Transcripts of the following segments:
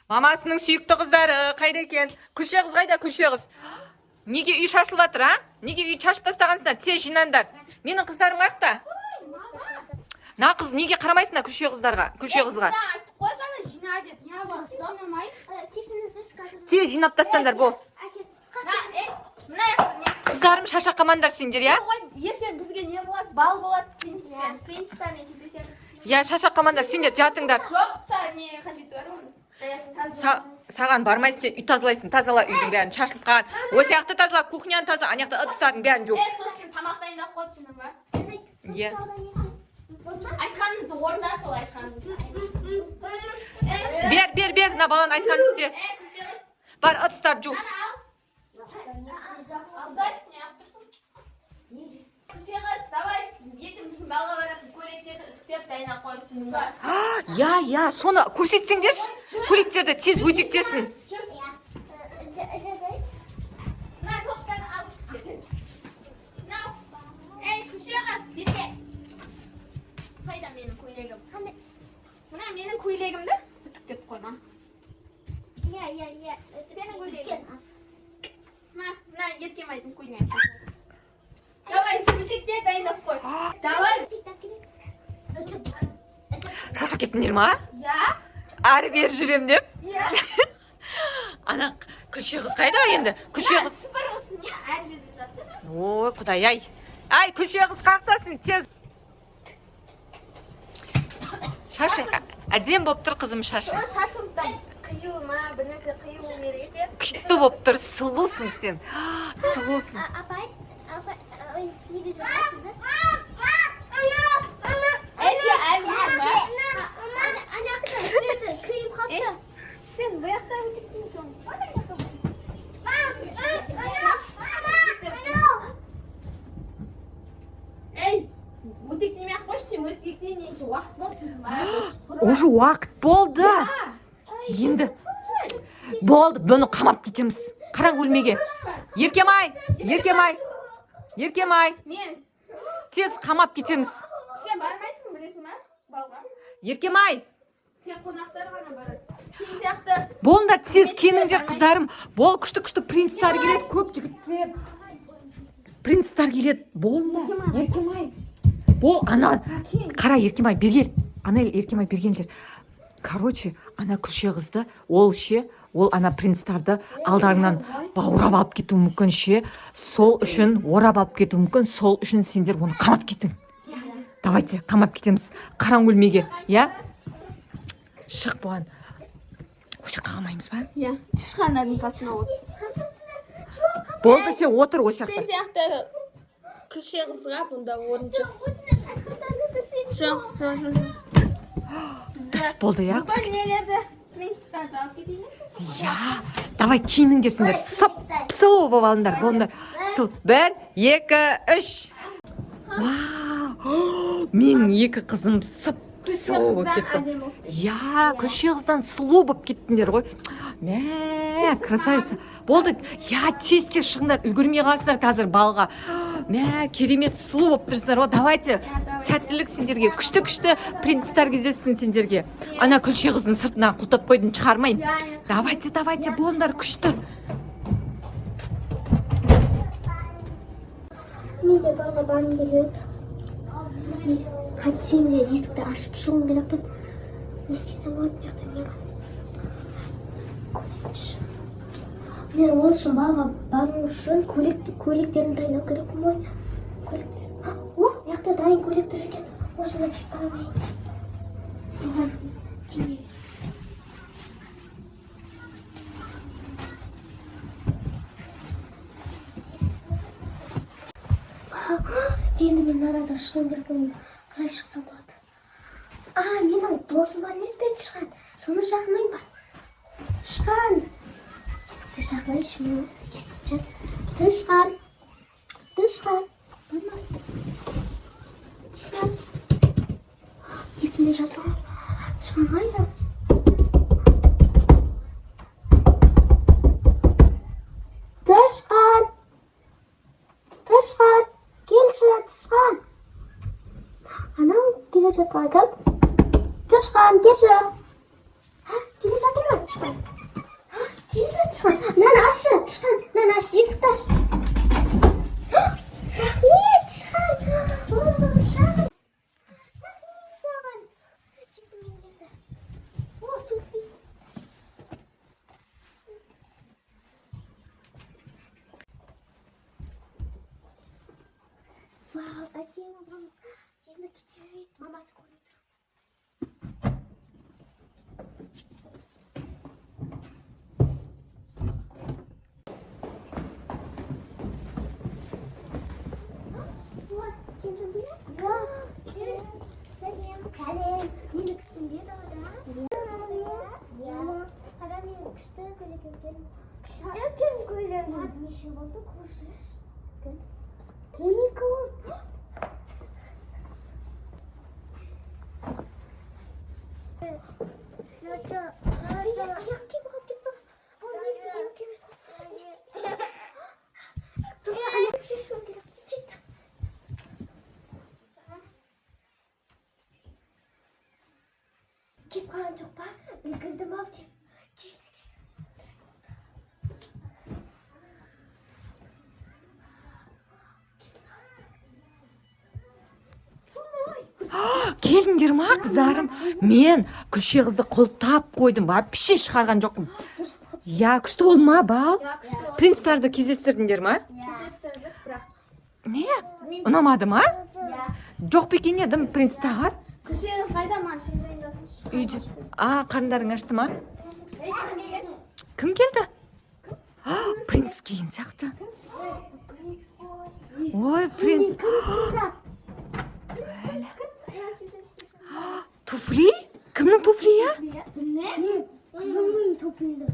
Мамасының сүйікті қыздары қайда екен? Күлше қыз қайда, Күлше қыз? Неге үй шашылып жатыр, а? Неге үй шашып тастағансыңдар? Тез жинаңдар. Менің қыздарым қайда? На қыз, неге қарамайсыңдар Күлше қыздарға? Күлше қызға. Тез жинап тастаңдар, бол. Қыздарым шашаққамандар сендер, я? Ертең бізге не болады? Бал болады, принциптермен кездесеміз. Я шашаққамандар, сендер жатыңдар. Жоқ, не қажеті бар? Саған бармайсың, сен үй тазалайсың, тазала үйдің бәрін, шашылып қалған. Осы жақты тазала, кухняны тазала, ана жақта ыдыстардың бәрін жуып. Сосын тамақ дайындап қойыпсың ба? Иә. Айтқаныңызды орында, сол айтқаныңызды. Бер, мына баланы айтқанын істе. Бар, ыдыстарды жу. Давай, ертең біздің балға баратын көйлектерді үтіктеп дайындап қойыпсың ба? Я, соны көрсетсеңдерші. Көйлектерді тез өтектесін. Мына соқтаны алып кіші. Эй, шеше қыз, берге. Қайда менің көйлегім? Мына менің көйлегімді үтіктеп қойма. Сенің көйлегім. Мына Еркемайдың көйлегін. Давай, үтіктеп дайындап қой. Давай. Шашып кеттіңдер ма? Я? Ары бері жүрем деп. Я. Ана Күлше қыз қайда енді? Күлше қыз. Сыпырғысы не? Әр жерде жатыр. Ой, құдай-ай. Ай, Күлше қыз қақтасын, тез. Шашы әдем болып тұр қызым шашы. Шашымдан қию ма, бір нәрсе қию керек етеді. Күшті болып тұр, сұлусың сен. Сұлусың. Апай, неге жолайсыз? Әже, әлгі ма? Ана светі күйіп қалды. Сен бұяқта өтектіңсің. Эй, өтектемей-ақ қойшы, сен өтектейінше уақыт болды. Уже уақыт болды. Енді болды, бұны қамап кетеміз. Қараң өлмеге. Еркемай. Мен, Тез қамап кетеміз. сен бармайсың, білесің ма? Балға. Еркемай. Сен қонақтар ғана барады. Сен сияқты. Болыңдар тез кеніңдер қыздарым. Бол, күшті принцтар келеді, көп жігіттер. Принцтар келеді. Болыңдар. Еркемай. Бол, ана. Қара Еркемай бергел. Ана Еркемай бергелдер. Короче, ана Күлше қызды, ол ана принцтарды алдарынан баурап алып кету мүмкін ше. Сол үшін орап алып кету мүмкін. Сол үшін сендер оны қамап кетің. Давайте, қамап кетеміз. Қараң өлмеге, я? Шық бұған. Осы қалмаймыз ба? Я, тышқандардың қасына отыр. Болды, сен отыр осы Сен жақта. сияқты Күлше қызға бұнда орын жоқ. Жоқ. Дұрыс болды, я? Бүгін нелерді принцтарды алып кетейін. Я, давай киініңдер сендер. Сып-сып болып алыңдар, болыңдар. 1, 2, 3. Вау, менің екі қызым сып-сып болып кетті. Я, Күлше қыздан сұлу болып кеттіңдер ғой. Мә, красавица. Болды, я, тез шығыңдар, үлгірмей қаласыңдар қазір балға. Мә, керемет сұлу болып тұрсыңдар ғой. Давайте, сәттілік сендерге, күшті принцтар кездесін сендерге. Ана Күлше қыздың сыртынан құлтап қойдың, шығармайын. Давайте, болыңдар, күшті. Мен де балға барым келеді. Қайтсем де есікті ашып шығуым керек пен. Не істесем болады, мен мен ол үшін балға бару үшін көйлектерін дайындау керек қой. О, яқта дайын көйлектер екен. Осыны қарамайын. Енді мен арада шығуым керек қой. Қалай шықсам болады? Менің досым бар емес пе, Тышқан? Соны шақырмайын ба? Тышқан! Есікті шақырайыншы мен. Тышқан! Болмай. Тышқан! Есімде жатыр ғой. Тышқан қайда? Тышқан! Келші, Тышқан! Анау келе жатқан кім? Тышқан, келші! Келе жатыр ма? тышқан. Келді тышқан. Мынаны ашшы, тышқан. Мынаны аш, есікті аш. Рахмет, тышқан. Рахмет саған. Кеттім мен енді. О, туфли. Вау, әдемі болып. Енді кете берейін. Мамасы көріп тұр. Сәлем, мені күттің деді ода. Қара мен күшті көйлек екен. Күшті екен көйлек. Сағат неше болды көршілес? 12 болды. Аяқ киіп қалып кетті. Бұл негізі аяқ емес қой. Аяқ шешуім керек. Кет. Кеп қалған жоқ па? Үлгірдім ау деп. Келдіңдер ма, қыздарым? Мен күлше қызды құлтап қойдым, вообще шығарған жоқпын. Я, күшті болды ма, бал? Принцтарды кездестірдіңдер ма? Кездестірдік, бірақ. Не? Ұнамады ма? Жоқ бекен едім принцтағар. Күшті қыз қайда машина дайындасыншы? Үйде. Қарындарың ашты ма? Ей, кім келген? Кім келді? Принц кейін сияқты. Ой, принц. Туфли? Кімнің туфли, я? Не? Қызымның туфлиді.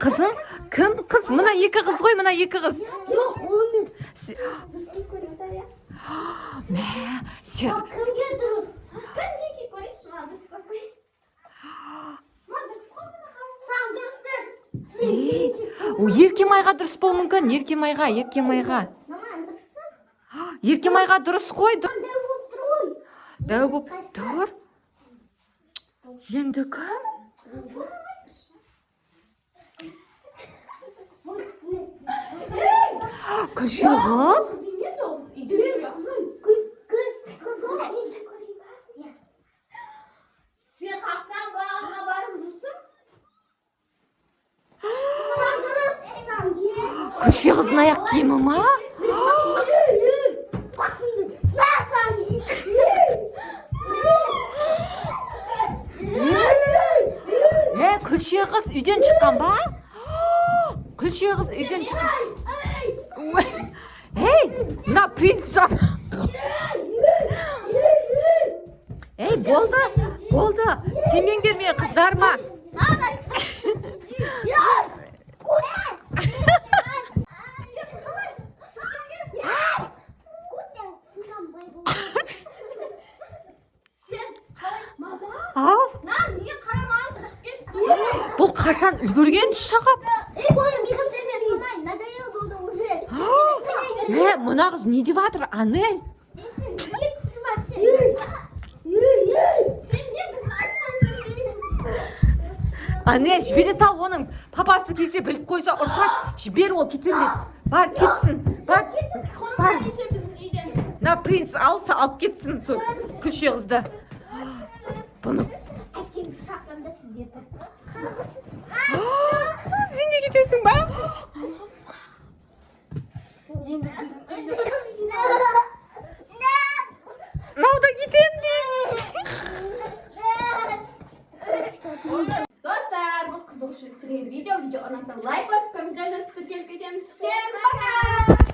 Қызың? Кім қыз? Мына екі қыз ғой, мына екі қыз. Жоқ, ол емес. Бізге көріңдер, я? Мә, сен... Кімге дұрыс? Кімге көресіз, ма дұрыс көрмейсіз? Ма дұрыс қоймына қарыз? Саң дұрыстыз. Еркемайға дұрыс бол мүмкін, Еркемайға. Маман, дұрыссың? Еркемайға дұрыс қой. Дәу болып тұр ғой. Дәу болып тұр. Енді кім? Күлше қыз? Емес ол, үйде жүр. Қыз ғой. Сен қақтан бағана барып жүрсің? Күлше қыздың аяқ киімі ма? Күлше қыз үйден шыққан ба? Күлше қыз үйден шыққан. Ей, мына принц жап. Ей, болды. Семеңдер мен қыздарыма. Бұл қашан үлгерген шығып? Мұна қыз не деп жатыр, Анель? Анель, жібере сал, оның папасы келсе біліп қойса ұрсат, жібер, ол кетем дейді. Бар, кетсін. Бар. На принц алса алып кетсін сол күлше қызды. Бұны. Сен де кетесің ба? Науда кетем дейін. Достар, бұл қызық үшін видео ұнаса лайк басып, комментарий жазып кетеміз. Всем пока!